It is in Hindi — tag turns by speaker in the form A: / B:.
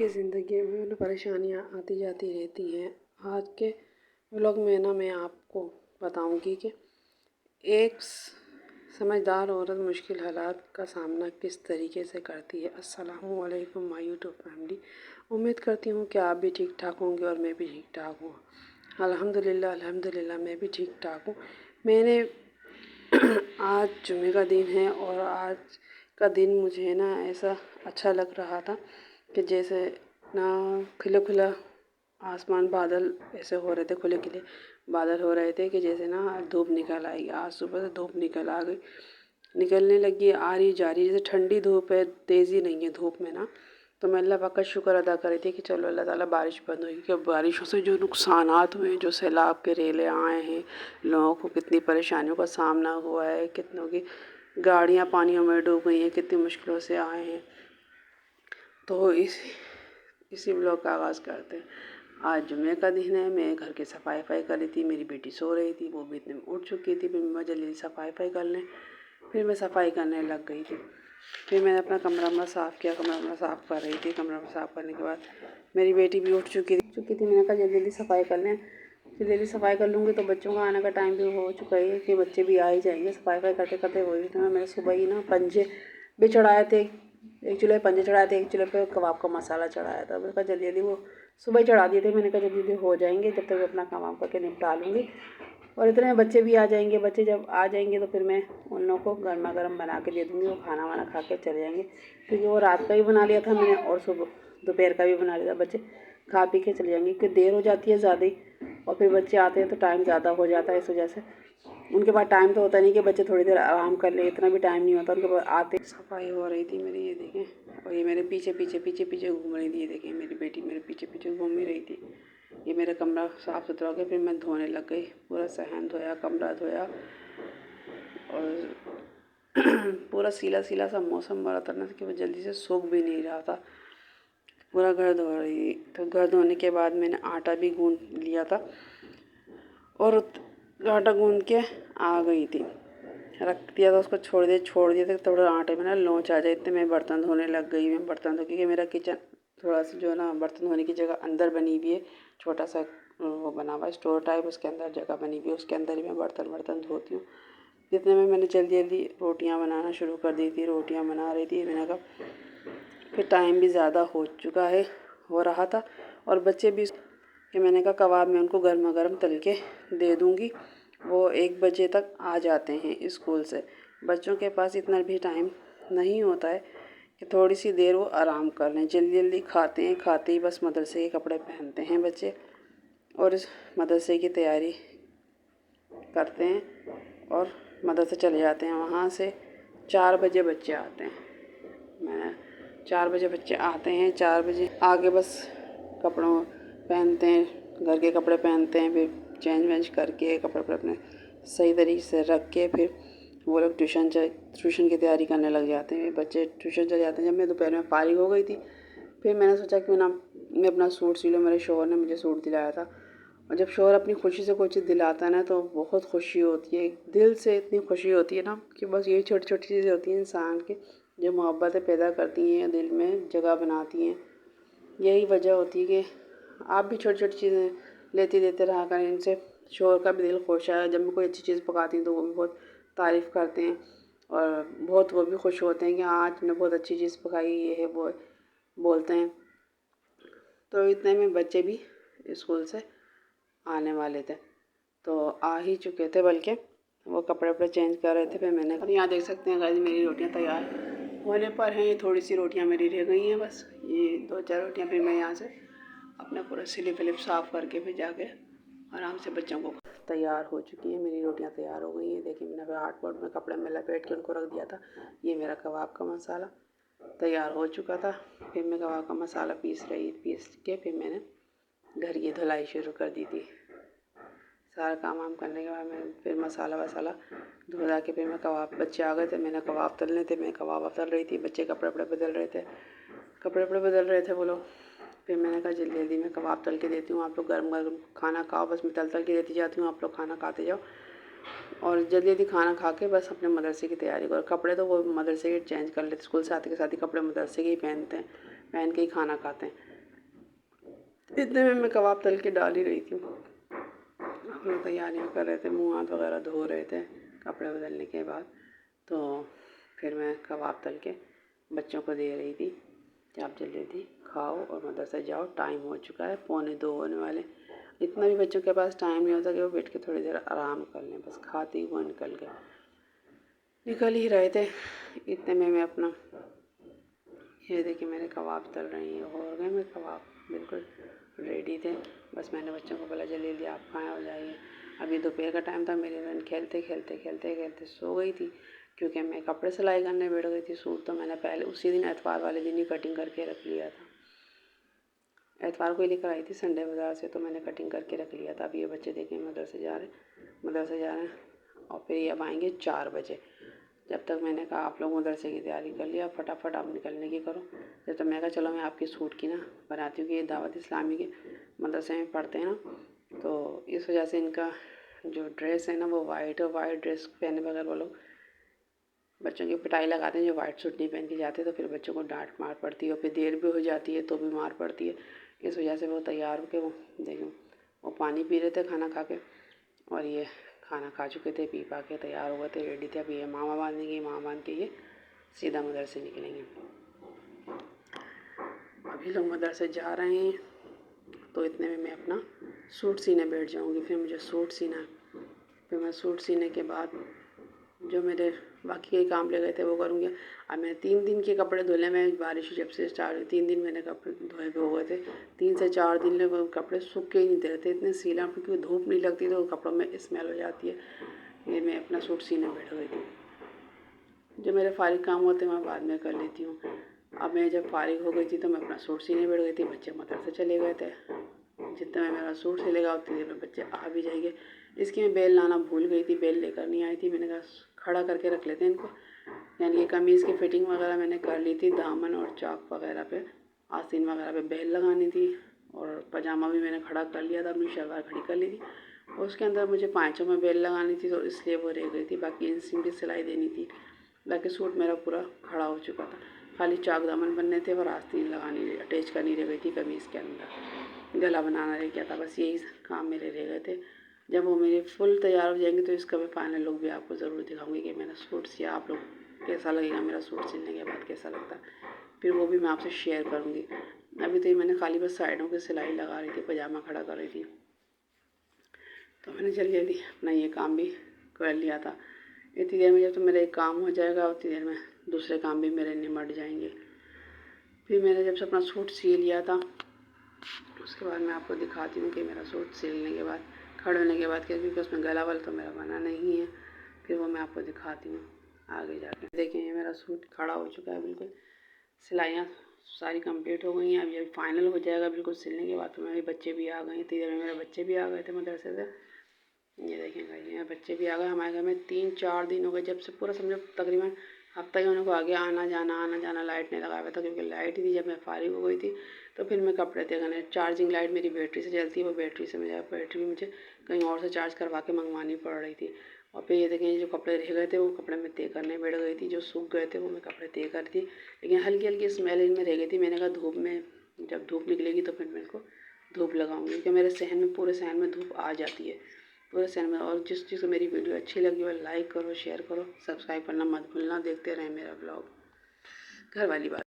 A: की ज़िंदगी में परेशानियाँ आती जाती रहती हैं। आज के व्लॉग में ना मैं आपको बताऊंगी कि एक समझदार औरत मुश्किल हालात का सामना किस तरीके से करती है। अस्सलामु अलैकुम माय यूट्यूब फैमिली। उम्मीद करती हूँ कि आप भी ठीक ठाक होंगे और मैं भी ठीक ठाक हूँ। अल्हम्दुलिल्लाह मैं भी ठीक ठाक हूँ। मैंने आज जुमे का दिन है और आज का दिन मुझे ना ऐसा अच्छा लग रहा था कि जैसे ना खिला खुला आसमान, बादल ऐसे हो रहे थे, खुले खिले बादल हो रहे थे कि जैसे ना धूप निकल आएगी। आज सुबह से धूप निकल आ गई, निकलने लगी, आ रही जा रही, जैसे ठंडी धूप है, तेज़ी नहीं है धूप में ना। तो मैं अल्लाह पाक का शुक्र अदा कर रही थी कि चलो अल्लाह ताला बारिश बंद होगी। कि बारिशों से जो नुकसानात हुए, जो सैलाब के रेले आए हैं, लोगों को कितनी परेशानियों का सामना हुआ है, कितनों की गाड़ियाँ पानियों में डूब गई हैं, कितनी मुश्किलों से आए हैं। तो इसी ब्लॉग का आगाज़ करते हैं। आज जुमे का दिन है। मैं घर की सफाई कर रही थी, मेरी बेटी सो रही थी, वो भी इतने में उठ चुकी थी। फिर मैं जल्दी सफाई कर लें, फिर मैं सफाई करने लग गई थी। फिर मैंने अपना कमरा साफ़ किया, कमरा साफ़ कर रही थी। कमरा साफ़ करने के बाद मेरी बेटी भी उठ चुकी थी। मैंने कहा जल्दी सफाई कर लें, जल्दी सफाई कर लूँगी तो बच्चों का आने का टाइम भी हो चुका है कि बच्चे भी आ ही जाएंगे। सफाई करते करते हो रही थी। मैंने सुबह ही ना पंजे भी चढ़ाए थे, एक चूल्हे पे पंजे चढ़ाए थे, एक चूल्हे पे कबाब का मसाला चढ़ाया था। मैंने कहा जल्दी वो सुबह ही चढ़ा दिए थे। मैंने कहा जल्दी हो जाएंगे, जब तक अपना काम करके निपटा लूँगी। और इतने में बच्चे भी आ जाएंगे। बच्चे जब आ जाएंगे तो फिर मैं उन लोगों को गर्मा गर्म बना के दे दूँगी। वो खाना वाना खा के चले जाएंगे, क्योंकि वो रात का भी बना लिया था मैंने और सुबह दोपहर का भी बना लिया था। बच्चे खा पी के चले जाएंगे, क्योंकि देर हो जाती है ज़्यादा ही, और फिर बच्चे आते हैं तो टाइम ज़्यादा हो जाता है। इस वजह से उनके पास टाइम तो होता नहीं कि बच्चे थोड़ी देर आराम कर ले, इतना भी टाइम नहीं होता उनके पास। आते सफाई हो रही थी मेरी, ये देखें, और ये मेरे पीछे घूम रही थी। ये देखें, मेरी बेटी मेरे पीछे घूम ही रही थी। ये मेरा कमरा साफ़ सुथरा हो गया। फिर मैं धोने लग गई, पूरा सहन धोया, कमरा धोया, और पूरा सीला सा मौसम हो रहा था ना कि वो जल्दी से सूख भी नहीं रहा था। पूरा घर धो रही, तो घर धोने के बाद मैंने आटा भी गूँध लिया था और आटा गूँध के आ गई थी, रख दिया था उसको, छोड़ दिया था थोड़ा आटे में ना लोंच आ जाए। इतने मैं बर्तन धोने लग गई। मैं बर्तन धो, क्योंकि मेरा किचन थोड़ा सा जो है ना बर्तन धोने की जगह अंदर बनी हुई है, छोटा सा वो बना हुआ है स्टोर टाइप, उसके अंदर जगह बनी हुई है, उसके अंदर ही मैं बर्तन धोती हूँ। जितने में मैंने जल्दी रोटियाँ बनाना शुरू कर दी थी, रोटियाँ बना रही थी। मैंने कहा फिर टाइम भी ज़्यादा हो रहा था, और बच्चे भी कि मैंने कहा कबाब में उनको गर्मा गर्म तल के दे दूँगी। वो 1 बजे तक आ जाते हैं स्कूल से। बच्चों के पास इतना भी टाइम नहीं होता है कि थोड़ी सी देर वो आराम कर लें। जल्दी खाते ही बस मदरसे के कपड़े पहनते हैं बच्चे, और इस मदरसे की तैयारी करते हैं और मदरसे चले जाते हैं। वहाँ से 4 बजे बच्चे आते हैं। 4 बजे बच्चे आते हैं, 4 बजे आके बस कपड़ों पहनते हैं, घर के कपड़े पहनते हैं, फिर चेंज वेंज करके कपड़े अपने सही तरीके से रख के फिर वो लोग ट्यूशन की तैयारी करने लग जाते हैं। बच्चे ट्यूशन चले जाते हैं। जब मैं दोपहर में फारिग हो गई थी, फिर मैंने सोचा कि मैं अपना सूट सी लूँ। मेरे शौहर ने मुझे सूट दिलाया था, और जब शौहर अपनी खुशी से कोई चीज़ दिलाता है ना तो बहुत खुशी होती है, दिल से इतनी खुशी होती है ना कि बस यही छोटी छोटी चीज़ें होती हैं इंसान की जो मोहब्बतें पैदा करती हैं, दिल में जगह बनाती हैं। यही वजह होती है कि आप भी छोटी छोटी चीज़ें लेते देते रहा करें। इनसे शौहर का भी दिल खुश है। जब मैं कोई अच्छी चीज़ पकाती हूँ तो वो भी बहुत तारीफ़ करते हैं, और बहुत वो भी खुश होते हैं कि हाँ आज तुमने बहुत अच्छी चीज़ पकाई, ये है वो बोलते हैं। तो इतने में बच्चे भी स्कूल से आने वाले थे, तो आ ही चुके थे, बल्कि वो कपड़े चेंज कर रहे थे। फिर मैंने, और यहाँ देख सकते हैं गाइस, मेरी रोटियाँ तैयार होने पर हैं। ये थोड़ी सी रोटियाँ मेरी रह गई हैं, बस ये 2-4 रोटियाँ। फिर मैं यहाँ से अपना पूरा स्लिप साफ़ करके फिर जाके आराम से बच्चों को तैयार हो चुकी हैं। मेरी रोटियाँ तैयार हो गई हैं। देखिए मैंने फिर हार्डबोर्ड में कपड़े में लपेट के उनको रख दिया था। ये मेरा कबाब का मसाला तैयार हो चुका था। फिर मैं कबाब का मसाला पीस के फिर मैंने घर की धुलाई शुरू कर दी थी। सारा काम वाम करने के बाद मैं फिर मसाला वसाला धुला के फिर मैं कबाब, बच्चे आ गए थे, मैंने कबाब तलने थे, मैं कबाब तल रही थी, बच्चे कपड़े बदल रहे थे वो लोग। फिर मैंने कहा जल्दी मैं कबाब तल के देती हूँ, आप लोग गर्म गर्म खाना खाओ। बस मैं तल के देती जाती हूँ, आप लोग खाना खाते जाओ, और जल्दी खाना खा के बस अपने मदरसे की तैयारी करो। कपड़े तो वो मदरसे के चेंज कर लेते, स्कूल से आते के साथ ही कपड़े मदरसे के ही पहनते हैं, पहन के ही खाना खाते हैं। इतने में मैं कबाब तल के डाल ही रही थी। हम लोग तैयारियाँ कर रहे थे, मुँह हाथ वगैरह धो रहे थे कपड़े बदलने के बाद। तो फिर मैं कबाब तल के बच्चों को दे रही थी कि आप जल्दी खाओ और मदरसे जाओ, टाइम हो चुका है, 1:45 होने वाले। इतना भी बच्चों के पास टाइम नहीं होता कि वो बैठ के थोड़ी देर आराम कर लें, बस खाते ही वो निकल ही रहे थे। इतने में मैं अपना ये देखिए मेरे कबाब तल रही हैं, हो गए मेरे कबाब बिल्कुल रेडी थे। बस मैंने बच्चों को बोला जल्दी आप खाएं और जाइए। अभी दोपहर का टाइम था, मेरी बहन खेलते सो गई थी क्योंकि मैं कपड़े सिलाई करने बैठ गई थी। सूट तो मैंने पहले उसी दिन एतवार वाले दिन ही कटिंग करके रख लिया था। एतवार को ही लेकर आई थी संडे बाज़ार से, तो मैंने कटिंग करके रख लिया था। अब ये बच्चे देखें मदरसे जा रहे हैं और फिर ये अब आएंगे 4 बजे। जब तक मैंने कहा आप लोग मदरसे की तैयारी कर लिया, फटाफट आप निकलने की करो। जब तक मैं कहा चलो मैं आपकी सूट की ना बनाती हूँ कि ये दावत इस्लामी के मदरसे में पढ़ते हैं ना, तो इस वजह से इनका जो ड्रेस है ना वो वाइट ड्रेस पहने बगैर वो लोग बच्चों की पिटाई लगाते हैं। जो वाइट सूट नहीं पहन के जाते तो फिर बच्चों को डांट मार पड़ती है और फिर देर भी हो जाती है तो भी मार पड़ती है। इस वजह से वो तैयार होकर वो देखो वो पानी पी रहे थे खाना खा के, और ये खाना खा चुके थे, पी पा के तैयार हुए थे, रेडी थे। अब ये मामा बांधेंगे, मामा बांध के ये सीधा मदरसे निकलेंगे। अभी लोग मदरसे जा रहे हैं तो इतने में मैं अपना सूट सीने बैठ जाऊंगी। फिर मुझे सूट सीना है, फिर मैं सूट सीने के बाद जो मेरे बाकी के काम ले गए थे वो करूँगी। अब मैं 3 दिन के कपड़े धुले, मैं बारिश जब से स्टार्ट हुई 3 दिन मैंने कपड़े धोए हुए हो गए थे। 3 से 4 दिन में कपड़े सूख के ही नहीं दे रहे थे, इतने सीला, क्योंकि धूप नहीं लगती तो कपड़ों में स्मेल हो जाती है। ये मैं अपना सूट सीने बैठ गई थी। जो मेरे फारिग काम होते हैं मैं बाद में कर लेती हूँ। अब मैं जब फारिग हो गई थी तो मैं अपना सूट सीने बैठ गई थी। बच्चे मदरसे चले गए थे। जितना में मेरा सूट सिलेगा उतनी देर में बच्चे आ भी जाएंगे। इसकी मैं बेल लाना भूल गई थी, बेल लेकर नहीं आई थी। मैंने कहा खड़ा करके रख लेते हैं इनको। यानी कि कमीज़ की फिटिंग वगैरह मैंने कर ली थी, दामन और चाक वगैरह पे, आस्तीन वगैरह पे बेल लगानी थी, और पजामा भी मैंने खड़ा कर लिया था, अपनी शलवार खड़ी कर ली थी। और उसके अंदर मुझे पाँचों में बेल लगानी थी तो इसलिए वो रह गई थी। बाकी इंसिंग की सिलाई देनी थी। बाकी सूट मेरा पूरा खड़ा हो चुका था, खाली चाक दामन बनने थे और आस्तीन लगानी अटैच करनी रह गई थी कमीज़ के अंदर, गला बनाना रह गया था। बस यही काम मेरे रह गए थे। जब वो मेरे फुल तैयार हो जाएंगे तो इसका मैं फाइनल लुक भी आपको ज़रूर दिखाऊंगी कि मैंने सूट सिया। आप लोग कैसा लगेगा मेरा सूट सिलने के बाद, कैसा लगता है, फिर वो भी मैं आपसे शेयर करूँगी। अभी तो ये मैंने खाली बस साइडों की सिलाई लगा रही थी, पजामा खड़ा कर रही थी, तो मैंने जल्दी जल्दी अपना ये काम भी कर लिया था। इतनी देर में जब तो मेरा एक काम हो जाएगा उतनी देर में दूसरे काम भी मेरे निमट जाएंगे। फिर मैंने जब से अपना सूट सी लिया था उसके बाद मैं आपको दिखाती हूँ कि मेरा सूट सिलने के बाद, खड़े होने के बाद, क्योंकि उसमें गला वाला तो मेरा बना नहीं है, फिर वो मैं आपको दिखाती हूँ आगे जाके। देखिए ये मेरा सूट खड़ा हो चुका है बिल्कुल, सिलाइयाँ सारी कंप्लीट हो गई हैं। अब ये फाइनल हो जाएगा बिल्कुल सिलने के बाद। तो मेरे बच्चे भी आ गए थे, इधर में मेरे बच्चे भी आ गए थे मदरसे से। ये देखेंगे ये बच्चे भी आ गए हमारे घर में। 3-4 दिन हो गए जब से, पूरा समझो तकरीबन हफ्ता ही होने को आ गया, आना जाना। लाइट नहीं लगा हुआ था क्योंकि लाइट ही थी जब मैं फारिग हो गई थी। तो फिर मैं कपड़े थे करने, चार्जिंग लाइट मेरी बैटरी से चलती है, वो बैटरी से बैटरी मुझे कहीं और से चार्ज करवा के मंगवानी पड़ रही थी। और फिर ये देखें जो कपड़े रह गए थे वो कपड़े मैं तय करने बैठ गई थी। जो सूख गए थे वो मैं कपड़े तय कर थी, लेकिन हल्की हल्की स्मेल इनमें रह गई थी। मैंने कहा धूप में, जब धूप निकलेगी तो फिर मैं इनको धूप लगाऊंगी, क्योंकि मेरे सहन में, पूरे सहन में धूप आ जाती है पूरे सहन में। और जिस चीज़ को मेरी वीडियो अच्छी लगी वो लाइक करो, शेयर करो, सब्सक्राइब करना मत भूलना। देखते रहें मेरा ब्लॉग। घर वाली बात।